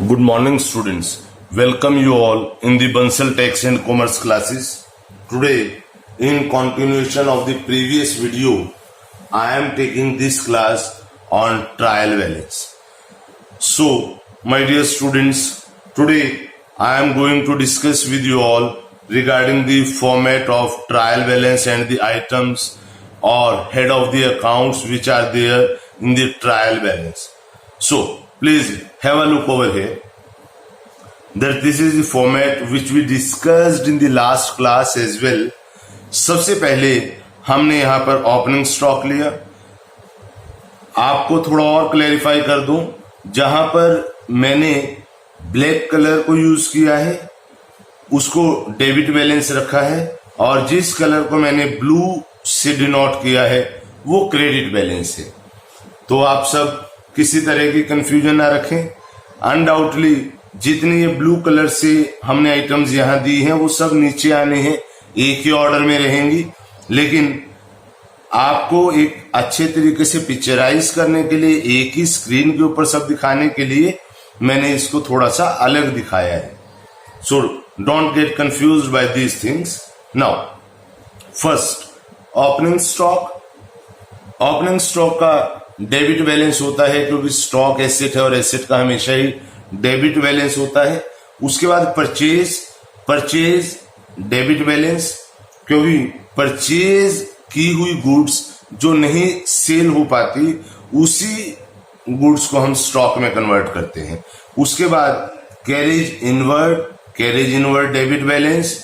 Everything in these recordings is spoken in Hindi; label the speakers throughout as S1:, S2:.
S1: Good morning, students. Welcome you all in the Bansal Tax and Commerce classes. Today, in continuation of the previous video, I am taking this class on trial balance. So, my dear students, today I am going to discuss with you all regarding the format of trial balance and the items or head of the accounts which are there in the trial balance. So, please have a look over here. That this is the format which we discussed in the last class as well. सबसे पहले हमने यहाँ पर ओपनिंग स्टॉक लिया. आपको थोड़ा और क्लैरिफाई कर दूं, जहां पर मैंने ब्लैक कलर को यूज किया है उसको डेबिट बैलेंस रखा है, और जिस कलर को मैंने ब्लू से डिनोट किया है वो क्रेडिट बैलेंस है. तो आप सब किसी तरह की कंफ्यूजन ना रखें. अनडाउटली जितनी ये ब्लू कलर से हमने आइटम्स यहां दी हैं वो सब नीचे आने हैं, एक ही ऑर्डर में रहेंगी, लेकिन आपको एक अच्छे तरीके से पिक्चराइज करने के लिए, एक ही स्क्रीन के ऊपर सब दिखाने के लिए मैंने इसको थोड़ा सा अलग दिखाया है. So don't get confused by these things. Now first, opening stock. Opening stock का डेबिट बैलेंस होता है क्योंकि स्टॉक एसेट है और एसेट का हमेशा ही डेबिट बैलेंस होता है. उसके बाद परचेज डेबिट बैलेंस, क्योंकि परचेज की हुई गुड्स जो नहीं सेल हो पाती उसी गुड्स को हम स्टॉक में कन्वर्ट करते हैं. उसके बाद carriage inward debit balance,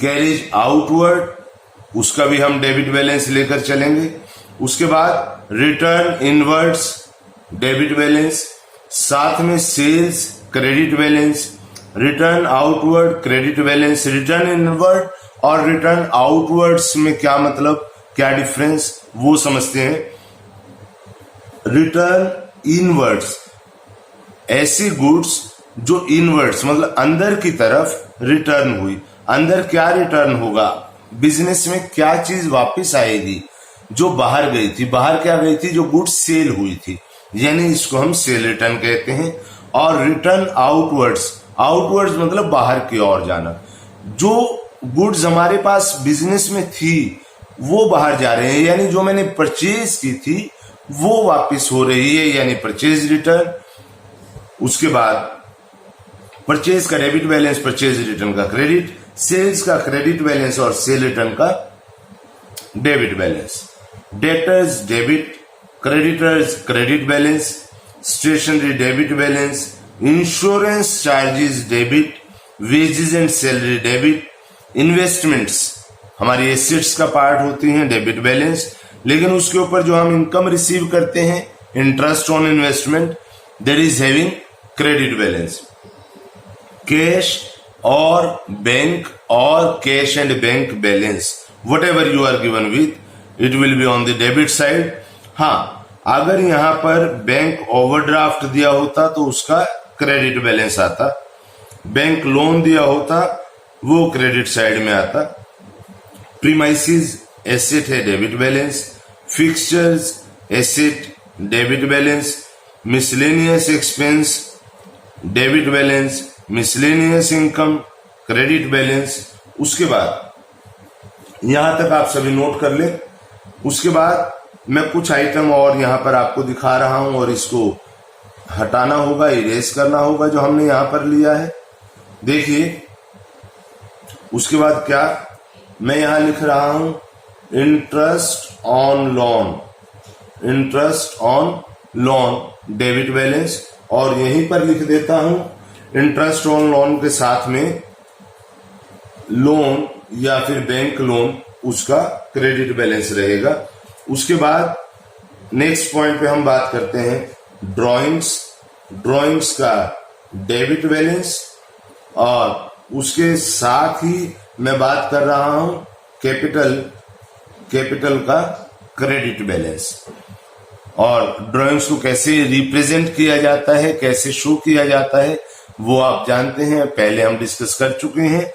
S1: carriage outward उसका भी हम डेबिट बैलेंस लेकर चलेंगे. उसके बाद रिटर्न इनवर्ड्स डेबिट बैलेंस, साथ में sales credit balance, return outward credit balance. Return inward और रिटर्न आउटवर्ड्स में क्या मतलब, क्या डिफरेंस, वो समझते हैं. रिटर्न इनवर्ड्स ऐसी गुड्स जो इनवर्ड्स मतलब अंदर की तरफ रिटर्न हुई. अंदर क्या रिटर्न होगा, बिजनेस में क्या चीज वापस आएगी जो बाहर गई थी. बाहर क्या गई थी, जो गुड्स सेल हुई थी, यानी इसको हम सेल रिटर्न कहते हैं. और रिटर्न आउटवर्ड्स मतलब बाहर की ओर जाना. जो गुड्स हमारे पास बिजनेस में थी वो बाहर जा रहे हैं, यानी जो मैंने परचेज की थी वो वापस हो रही है, यानी परचेज रिटर्न. उसके बाद परचेज का डेबिट बैलेंस, परचेज रिटर्न का क्रेडिट, सेल्स का क्रेडिट बैलेंस और सेल रिटर्न का debit balance. Debtors debit, creditors credit balance, stationery debit balance, insurance charges debit, wages and salary debit. Investments हमारी एसेट्स का पार्ट होती हैं, डेबिट बैलेंस. लेकिन उसके ऊपर जो हम इनकम रिसीव करते हैं, interest on investment, that is having credit balance. Cash और बैंक और cash and bank balance, whatever you are given with, it will be on the debit side. हाँ, अगर यहां पर बैंक ओवरड्राफ्ट दिया होता तो उसका क्रेडिट बैलेंस आता, बैंक लोन दिया होता वो क्रेडिट साइड में आता. प्रीमाइसिस एसेट है, debit balance. Fixtures asset, debit balance. Miscellaneous expense, debit balance. Miscellaneous income, credit balance. उसके बाद यहां तक आप सभी नोट कर ले. उसके बाद मैं कुछ आइटम और यहां पर आपको दिखा रहा हूं और इसको हटाना होगा, इरेज करना होगा जो हमने यहां पर लिया है. देखिए उसके बाद क्या मैं यहां लिख रहा हूं, interest on loan debit balance, और यहीं पर लिख देता हूं इंटरेस्ट ऑन लोन के साथ में लोन या फिर बैंक लोन, उसका क्रेडिट बैलेंस रहेगा. उसके बाद नेक्स्ट पॉइंट पे हम बात करते हैं ड्राइंग्स का डेबिट बैलेंस, और उसके साथ ही मैं बात कर रहा हूं कैपिटल का क्रेडिट बैलेंस. और ड्राइंग्स को कैसे रिप्रेजेंट किया जाता है, कैसे शो किया जाता है, वो आप जानते हैं, पहले हम डिस्कस कर चुके हैं.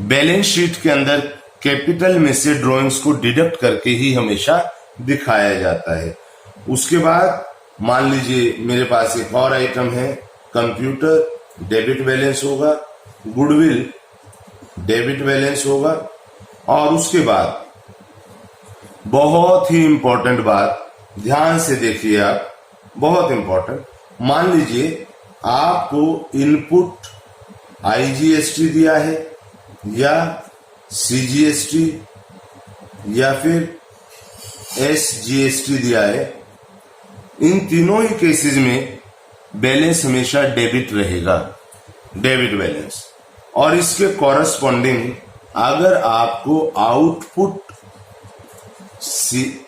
S1: बैलेंस शीट के अंदर कैपिटल में से ड्राइंग्स को डिडक्ट करके ही हमेशा दिखाया जाता है. उसके बाद मान लीजिए मेरे पास एक और आइटम है कंप्यूटर डेबिट बैलेंस होगा, गुडविल डेबिट बैलेंस होगा। और उसके बाद बहुत ही इंपॉर्टेंट बात, ध्यान से देखिए आप, बहुत इंपॉर्टेंट, मान लीजिए आपको इनपुट आईजीएसटी दिया है या सीजीएसटी या फिर एसजीएसटी दिया है, इन तीनों ही केसेस में बैलेंस हमेशा डेबिट रहेगा, डेबिट बैलेंस। और इसके कॉरस्पॉन्डिंग अगर आपको आउटपुट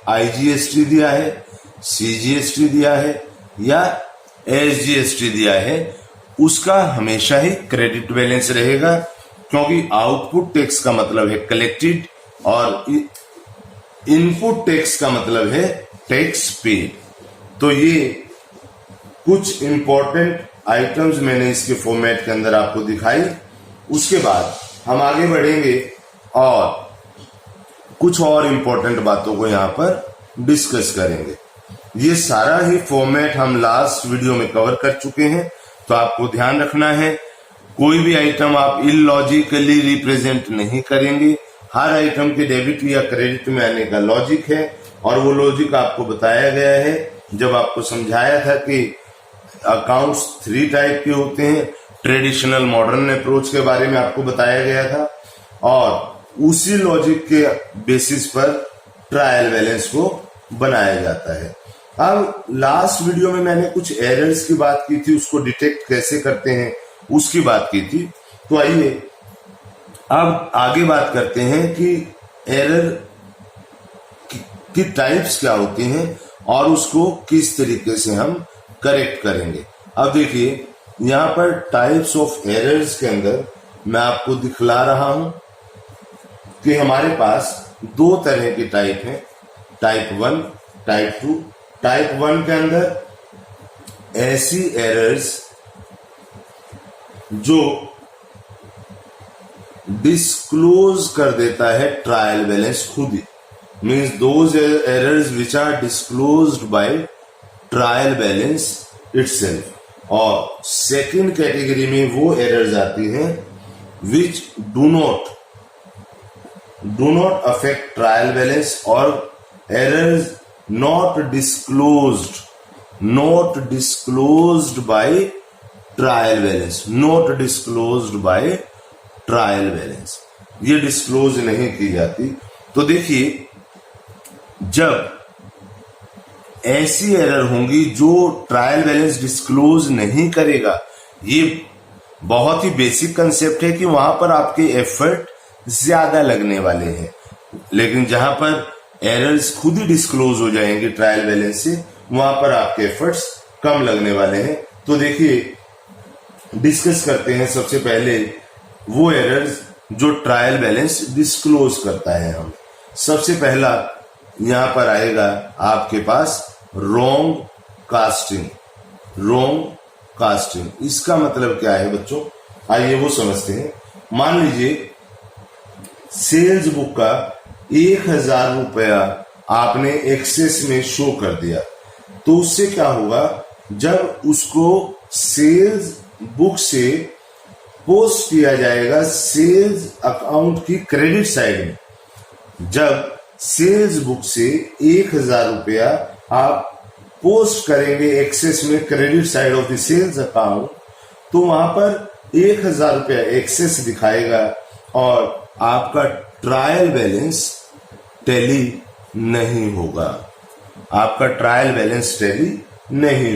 S1: आईजीएसटी दिया है, सीजीएसटी दिया है या एसजीएसटी दिया है, उसका हमेशा ही क्रेडिट बैलेंस रहेगा, क्योंकि आउटपुट टैक्स का मतलब है कलेक्टेड और इनपुट टैक्स का मतलब है टैक्स पेड। तो ये कुछ इंपॉर्टेंट आइटम्स मैंने इसके फॉर्मेट के अंदर आपको दिखाई। उसके बाद हम आगे बढ़ेंगे और कुछ और इंपॉर्टेंट बातों को यहाँ पर डिस्कस करेंगे। ये सारा ही फॉर्मेट हम लास्ट वीडियो में कवर कर चुके हैं, तो आपको ध्यान रखना है कोई भी आइटम आप इलॉजिकली रिप्रेजेंट नहीं करेंगे। हर आइटम के डेबिट या क्रेडिट में आने का लॉजिक है, और वो लॉजिक आपको बताया गया है जब आपको समझाया था कि अकाउंट्स 3 टाइप के होते हैं। ट्रेडिशनल मॉडर्न अप्रोच के बारे में आपको बताया गया था, और उसी लॉजिक के बेसिस पर ट्रायल बैलेंस को बनाया जाता है। अब लास्ट वीडियो में मैंने कुछ एरर्स की बात की थी, उसको डिटेक्ट कैसे करते हैं उसकी बात की थी। तो आइए अब आगे बात करते हैं कि एरर की टाइप्स क्या होती हैं और उसको किस तरीके से हम करेक्ट करेंगे। अब देखिए यहाँ पर टाइप्स ऑफ एरर्स के अंदर मैं आपको दिखला रहा हूं कि हमारे पास 2 तरह की टाइप है, टाइप 1, टाइप 2। टाइप 1 के अंदर ऐसी एरर्स जो डिस्क्लोज कर देता है ट्रायल बैलेंस खुद ही, means those errors which are disclosed by trial balance itself. और सेकंड कैटेगरी में वो एरर्स आती हैं which do not affect trial balance, और errors not disclosed by trial balance, ये डिस्क्लोज नहीं की जाती। तो देखिए जब ऐसी एरर होंगी जो ट्रायल बैलेंस डिस्क्लोज नहीं करेगा, ये बहुत ही बेसिक कंसेप्ट है कि वहां पर आपके एफर्ट ज्यादा लगने वाले हैं, लेकिन जहां पर एरर्स खुद ही डिस्क्लोज हो जाएंगे ट्रायल बैलेंस से, वहां पर आपके एफर्ट्स कम लगने वाले हैं। तो देखिए डिस्कस करते हैं सबसे पहले वो एरर्स जो ट्रायल बैलेंस डिस्क्लोज करता है। हम सबसे पहला यहां पर आएगा आपके पास रॉन्ग कास्टिंग। इसका मतलब क्या है बच्चों, आइए वो समझते हैं। मान लीजिए सेल्स बुक का 1000 रुपया आपने एक्सेस में शो कर दिया, तो उससे क्या होगा, जब उसको सेल्स बुक से पोस्ट किया जाएगा सेल्स अकाउंट की क्रेडिट साइड में, जब सेल्स बुक से 1000 रुपया आप पोस्ट करेंगे एक्सेस में credit side of the sales account, तो वहां पर 1000 रुपया एक्सेस दिखाएगा और आपका ट्रायल बैलेंस टैली नहीं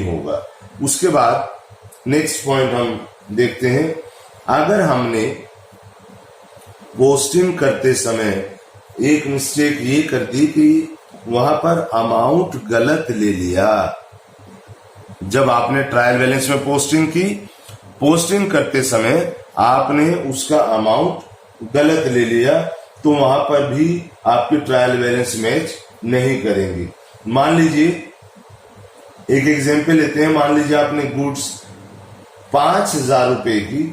S1: होगा, उसके बाद नेक्स्ट पॉइंट हम देखते हैं। अगर हमने पोस्टिंग करते समय एक मिस्टेक ये कर दी कि वहां पर अमाउंट गलत ले लिया, जब आपने ट्रायल बैलेंस में पोस्टिंग की, पोस्टिंग करते समय आपने उसका अमाउंट गलत ले लिया, तो वहां पर भी आपकी ट्रायल बैलेंस मैच नहीं करेंगी। मान लीजिए एक एग्जांपल लेते हैं, मान लीजिए आपने गुड्स 5000 रुपए की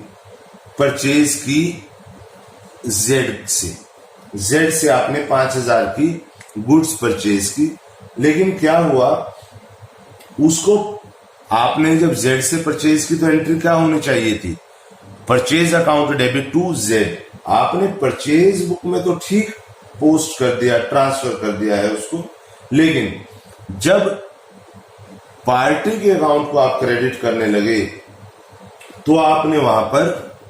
S1: परचेज की जेड से आपने 5000 की गुड्स परचेज की, लेकिन क्या हुआ, उसको आपने जब जेड से परचेज की तो एंट्री क्या होनी चाहिए थी, purchase account debit to Z. आपने परचेज बुक में तो ठीक पोस्ट कर दिया, ट्रांसफर कर दिया है उसको, लेकिन जब पार्टी के अकाउंट को आप क्रेडिट करने लगे तो आपने वहां पर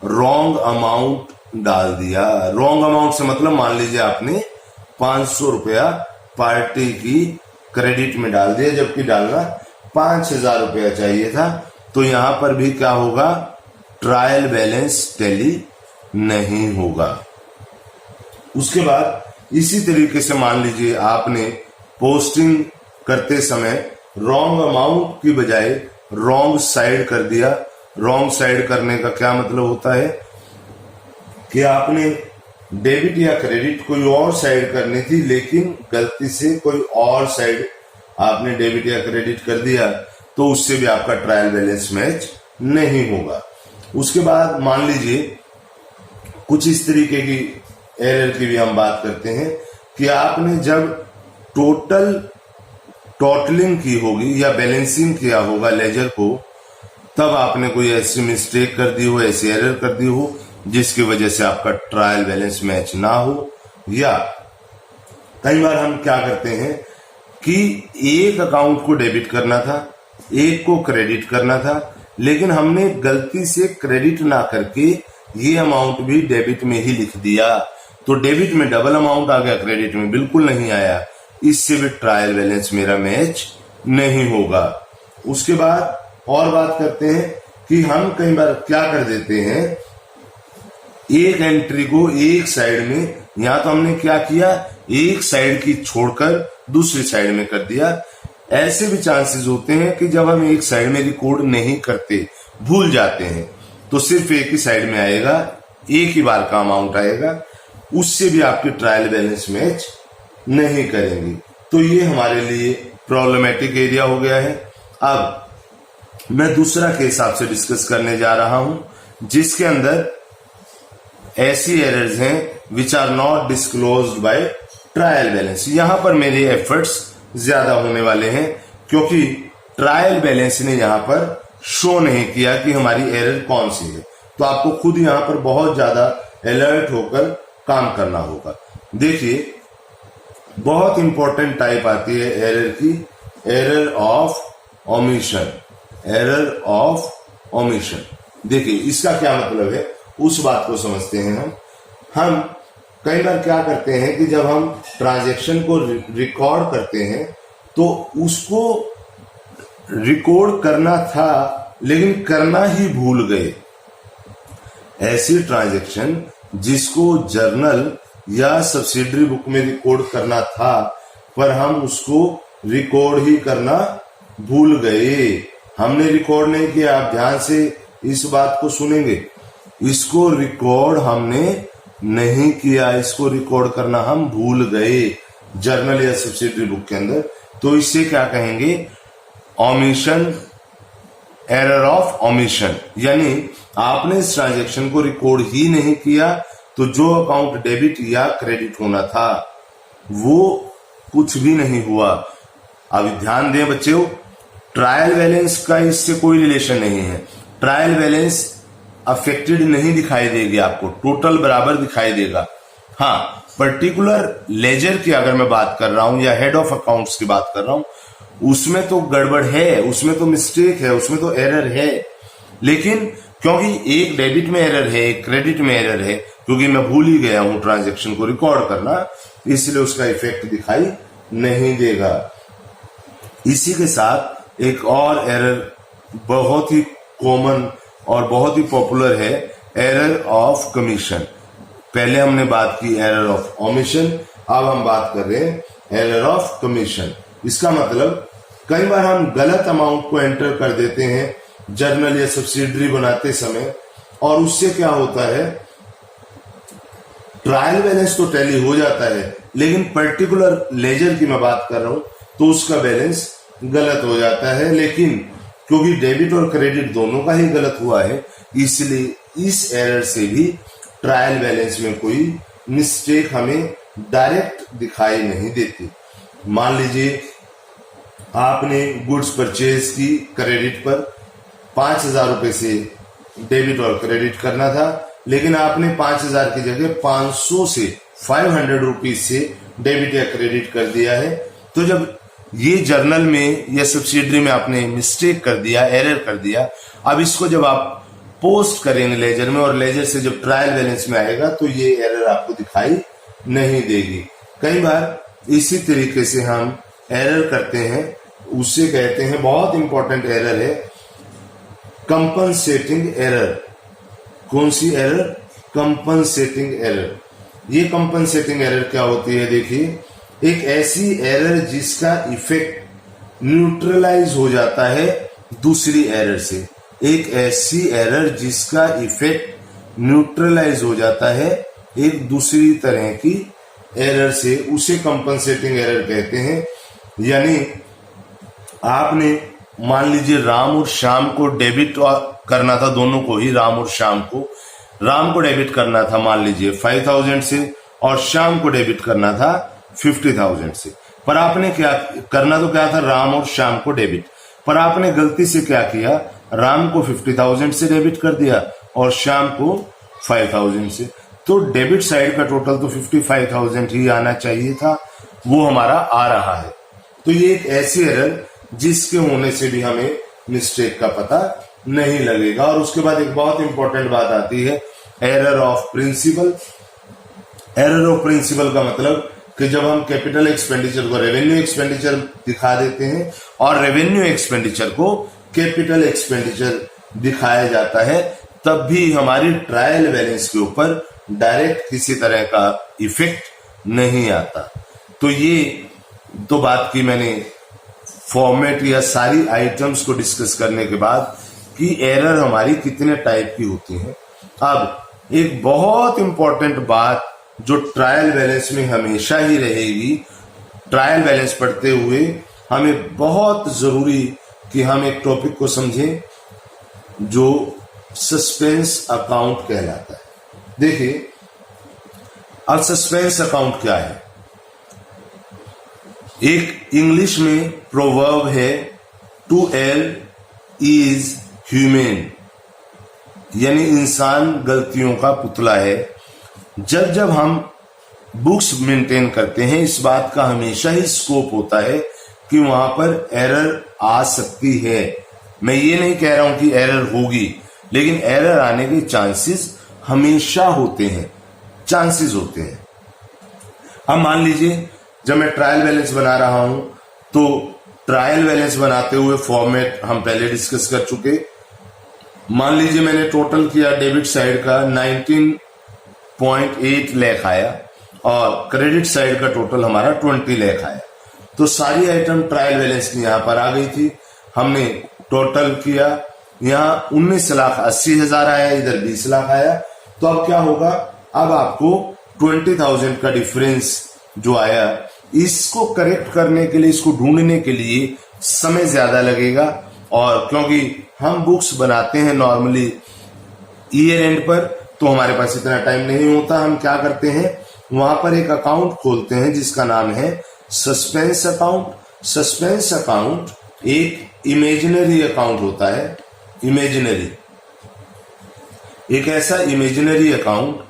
S1: रॉन्ग अमाउंट डाल दिया। रॉन्ग अमाउंट से मतलब मान लीजिए आपने 500 रुपया पार्टी की क्रेडिट में डाल दिया, जबकि डालना 5000 रुपया चाहिए था। तो यहां पर भी क्या होगा, ट्रायल बैलेंस टैली नहीं होगा। उसके बाद इसी तरीके से मान लीजिए आपने पोस्टिंग करते समय रॉन्ग अमाउंट की बजाय रॉन्ग साइड कर दिया। रॉन्ग साइड करने का क्या मतलब होता है कि आपने डेबिट या क्रेडिट कोई और साइड करनी थी, लेकिन गलती से कोई और साइड आपने डेबिट या क्रेडिट कर दिया, तो उससे भी आपका ट्रायल बैलेंस मैच नहीं होगा। उसके बाद मान लीजिए कुछ इस तरीके की एरर की भी हम बात करते हैं कि आपने जब टोटलिंग की होगी या बैलेंसिंग किया होगा लेजर को, तब आपने कोई ऐसी मिस्टेक कर दी हो, ऐसी एरर कर दी हो जिसकी वजह से आपका ट्रायल बैलेंस मैच ना हो। या कई बार हम क्या करते हैं कि एक अकाउंट को डेबिट करना था, एक को क्रेडिट करना था, लेकिन हमने गलती से क्रेडिट ना करके ये अमाउंट भी डेबिट में ही लिख दिया, तो डेबिट में डबल अमाउंट आ गया, क्रेडिट में बिल्कुल नहीं आया। इससे भी ट्रायल बैलेंस मेरा मैच नहीं होगा। उसके बाद और बात करते हैं कि हम कई बार क्या कर देते हैं, एक एंट्री को एक साइड में, या तो हमने क्या किया, एक साइड की छोड़कर दूसरी साइड में कर दिया। ऐसे भी चांसेस होते हैं कि जब हम एक साइड में रिकॉर्ड नहीं करते, भूल जाते हैं, तो सिर्फ एक ही साइड में आएगा, एक ही बार का अमाउंट आएगा, उससे भी आपकी ट्रायल बैलेंस मैच नहीं करेंगी। तो ये हमारे लिए प्रॉब्लमेटिक एरिया हो गया है। अब मैं दूसरा केस आपसे डिस्कस करने जा रहा हूं जिसके अंदर ऐसी एरर्स हैं which are not disclosed by trial balance. यहां पर मेरे एफर्ट्स ज्यादा होने वाले हैं क्योंकि ट्रायल बैलेंस ने यहां पर शो नहीं किया कि हमारी एरर कौन सी है, तो आपको खुद यहां पर बहुत ज्यादा अलर्ट होकर काम करना होगा। देखिए, बहुत इंपॉर्टेंट टाइप आती है एरर की, error of omission. Error of omission, देखिए इसका क्या मतलब है, उस बात को समझते हैं। हम कई बार क्या करते हैं कि जब हम ट्रांजैक्शन को रिकॉर्ड करते हैं तो उसको रिकॉर्ड करना था लेकिन करना ही भूल गए। ऐसी ट्रांजैक्शन जिसको जर्नल या सब्सिडरी बुक में रिकॉर्ड करना था पर हम उसको रिकॉर्ड ही करना भूल गए, हमने रिकॉर्ड नहीं किया। आप ध्यान से इस बात को सुनेंगे, इसको रिकॉर्ड हमने नहीं किया, इसको रिकॉर्ड करना हम भूल गए जर्नल या सब्सिडरी बुक के अंदर, तो इससे क्या कहेंगे, ओमिशन, एरर ऑफ ओमिशन। यानी आपने इस ट्रांजैक्शन को रिकॉर्ड ही नहीं किया, तो जो अकाउंट डेबिट या क्रेडिट होना था वो कुछ भी नहीं हुआ। अब ध्यान दें बच्चों, ट्रायल बैलेंस का इससे कोई रिलेशन नहीं है। ट्रायल बैलेंस अफेक्टेड नहीं दिखाई देगी आपको, टोटल बराबर दिखाई देगा। हाँ, पर्टिकुलर लेजर की अगर मैं बात कर रहा हूं या हेड ऑफ अकाउंट्स की बात कर रहा हूं, उसमें तो गड़बड़ है, उसमें तो मिस्टेक है, उसमें तो एरर है। लेकिन क्योंकि एक डेबिट में एरर है, एक क्रेडिट में एरर है, क्योंकि मैं भूल ही गया हूं ट्रांजैक्शन को रिकॉर्ड करना, इसलिए उसका इफेक्ट दिखाई नहीं देगा। इसी के साथ एक और एरर बहुत ही कॉमन और बहुत ही पॉपुलर है, एरर ऑफ कमीशन। पहले हमने बात की एरर ऑफ ओमिशन, अब हम बात कर रहे हैं एरर ऑफ कमीशन। इसका मतलब कई बार हम गलत अमाउंट को एंटर कर देते हैं जर्नल या सब्सिडरी बनाते समय, और उससे क्या होता है, ट्रायल बैलेंस तो टैली हो जाता है लेकिन पर्टिकुलर लेजर की मैं बात कर रहा हूं तो उसका बैलेंस गलत हो जाता है। लेकिन क्योंकि डेबिट और क्रेडिट दोनों का ही गलत हुआ है, इसलिए इस एरर से भी ट्रायल बैलेंस में कोई मिस्टेक हमें डायरेक्ट दिखाई नहीं देती। मान लीजिए आपने गुड्स परचेज की क्रेडिट पर 5,000 रुपए से डेबिट और क्रेडिट करना था, लेकिन आपने 5,000 की जगह 500 से 500 रुपीज से डेबिट या क्रेडिट कर दिया है। तो जब ये जर्नल में या सब्सिडरी में आपने मिस्टेक कर दिया, एरर कर दिया, अब इसको जब आप पोस्ट करेंगे लेजर में और लेजर से जब ट्रायल बैलेंस में आएगा तो ये एरर आपको दिखाई नहीं देगी। कई बार इसी तरीके से हम एरर करते हैं, उसे कहते हैं, बहुत इंपॉर्टेंट एरर है कंपनसेटिंग एरर। कौन सी एरर? Compensating error. ये कंपनसेटिंग एरर क्या होती है? देखिए, एक ऐसी एरर जिसका इफेक्ट न्यूट्रलाइज हो जाता है दूसरी एरर से। एक ऐसी एरर जिसका इफेक्ट न्यूट्रलाइज हो जाता है एक दूसरी तरह की एरर से, उसे कंपनसेटिंग एरर कहते हैं। यानी आपने मान लीजिए राम और श्याम को डेबिट करना था, दोनों को ही, राम और श्याम को। राम को डेबिट करना था मान लीजिए 5,000 से और श्याम को डेबिट करना था 50,000 से। पर आपने क्या करना, तो क्या था, राम और श्याम को डेबिट, पर आपने गलती से क्या किया, राम को 50,000 से डेबिट कर दिया और श्याम को 5,000 से। तो डेबिट साइड का टोटल तो 55,000 ही आना चाहिए था, वो हमारा आ रहा है। तो ये एक ऐसी एरर जिसके होने से भी हमें मिस्टेक का पता नहीं लगेगा। और उसके बाद एक बहुत इंपॉर्टेंट बात आती है, error of principle. Error of principle का मतलब कि जब हम कैपिटल एक्सपेंडिचर को रेवेन्यू एक्सपेंडिचर दिखा देते हैं और रेवेन्यू एक्सपेंडिचर को कैपिटल एक्सपेंडिचर दिखाया जाता है, तब भी हमारी ट्रायल बैलेंस के ऊपर डायरेक्ट किसी तरह का इफेक्ट नहीं आता। तो ये दो बात की मैंने फॉर्मेट या सारी आइटम्स को डिस्कस करने के बाद कि एरर हमारी कितने टाइप की होती है। अब एक बहुत इंपॉर्टेंट बात जो ट्रायल बैलेंस में हमेशा ही रहेगी, ट्रायल बैलेंस पढ़ते हुए हमें बहुत जरूरी कि हम एक टॉपिक को समझें जो सस्पेंस अकाउंट कहलाता है। देखिए, अब सस्पेंस अकाउंट क्या है? एक इंग्लिश में प्रोवर्ब है, टू एरर इज ह्यूमन, यानी इंसान गलतियों का पुतला है। जब जब हम बुक्स मेंटेन करते हैं, इस बात का हमेशा ही स्कोप होता है कि वहां पर एरर आ सकती है। मैं ये नहीं कह रहा हूं कि एरर होगी, लेकिन एरर आने के चांसेस हमेशा होते हैं, चांसेस होते हैं। अब मान लीजिए जब मैं ट्रायल बैलेंस बना रहा हूं, तो ट्रायल बैलेंस बनाते हुए फॉर्मेट हम पहले डिस्कस कर चुके। मान लीजिए मैंने टोटल किया डेबिट साइड का 19.8 लाख आया और क्रेडिट साइड का टोटल हमारा 20 लाख आया। तो सारी आइटम ट्रायल बैलेंस की यहां पर आ गई थी, हमने टोटल किया, यहाँ 19,80,000 आया, इधर 20 लाख आया। तो अब क्या होगा, अब आपको 20,000 का डिफरेंस जो आया, इसको करेक्ट करने के लिए, इसको ढूंढने के लिए समय ज्यादा लगेगा। और क्योंकि हम बुक्स बनाते हैं नॉर्मली ईयर एंड पर, तो हमारे पास इतना टाइम नहीं होता। हम क्या करते हैं, वहां पर एक अकाउंट खोलते हैं जिसका नाम है सस्पेंस अकाउंट। सस्पेंस अकाउंट एक इमेजिनरी अकाउंट होता है, इमेजिनरी, एक ऐसा इमेजिनरी अकाउंट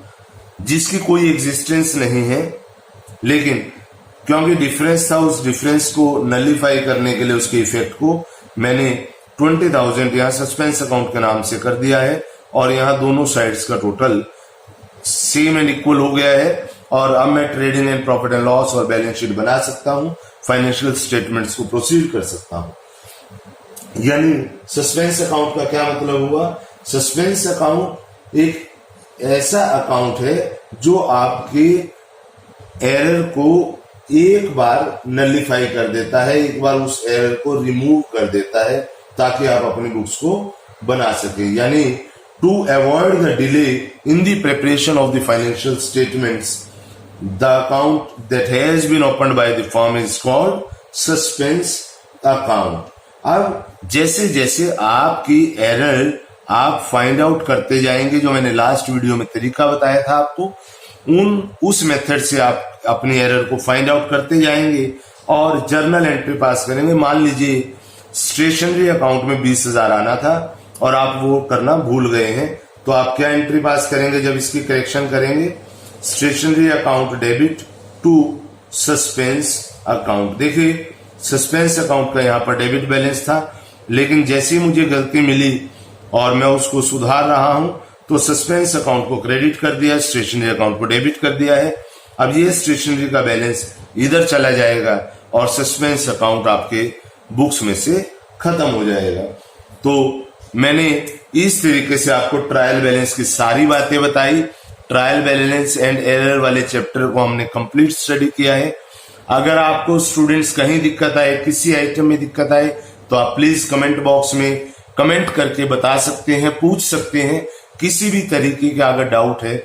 S1: जिसकी कोई एग्जिस्टेंस नहीं है, लेकिन क्योंकि डिफरेंस था, उस डिफरेंस को नलीफाई करने के लिए, उसके इफेक्ट को मैंने 20,000 यहां सस्पेंस अकाउंट के नाम से कर दिया है और यहां दोनों साइड्स का टोटल सेम एंड इक्वल हो गया है। और अब मैं trading and profit and loss और बैलेंस शीट बना सकता हूं, फाइनेंशियल स्टेटमेंट्स को प्रोसीड कर सकता हूं। यानी सस्पेंस अकाउंट का क्या मतलब हुआ, सस्पेंस अकाउंट एक ऐसा अकाउंट है जो आपके एरर को एक बार नलिफाई कर देता है, एक बार उस एरर को रिमूव कर देता है ताकि आप अपनी बुक्स को बना सके। यानी to avoid the delay in the preparation of the financial statements, the account that has been opened by the firm is called suspense account. अब जैसे जैसे आपकी एरर आप फाइंड आउट करते जाएंगे, जो मैंने लास्ट वीडियो में तरीका बताया था आपको, उस मेथड से आप अपनी एरर को फाइंड आउट करते जाएंगे और जर्नल एंट्री पास करेंगे। मान लीजिए स्टेशनरी अकाउंट में 20,000 आना था और आप वो करना भूल गए हैं, तो आप क्या एंट्री पास करेंगे जब इसकी करेक्शन करेंगे? Stationery account debit to suspense account. देखिए सस्पेंस अकाउंट का यहाँ पर डेबिट बैलेंस था, लेकिन जैसे ही मुझे गलती मिली और मैं उसको सुधार रहा हूं तो सस्पेंस अकाउंट को क्रेडिट कर दिया, स्टेशनरी अकाउंट को डेबिट कर दिया है। अब ये स्टेशनरी का बैलेंस इधर चला जाएगा और सस्पेंस अकाउंट आपके बुक्स में से खत्म हो जाएगा। तो मैंने इस तरीके से आपको ट्रायल बैलेंस की सारी बातें बताई। ट्रायल बैलेंस एंड एरर वाले चैप्टर को हमने कंप्लीट स्टडी किया है। अगर आपको स्टूडेंट्स कहीं दिक्कत आए, किसी आइटम में दिक्कत आए, तो आप प्लीज कमेंट बॉक्स में कमेंट करके बता सकते हैं, पूछ सकते हैं। किसी भी तरीके का अगर डाउट है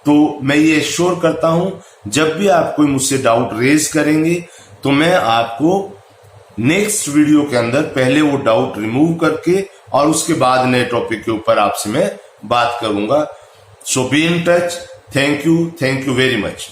S1: तो मैं ये एश्योर करता हूं जब भी आप कोई मुझसे डाउट रेज करेंगे तो मैं आपको नेक्स्ट वीडियो के अंदर पहले वो डाउट रिमूव करके और उसके बाद नए टॉपिक के ऊपर आपसे मैं बात करूंगा। So be in touch. Thank you very much.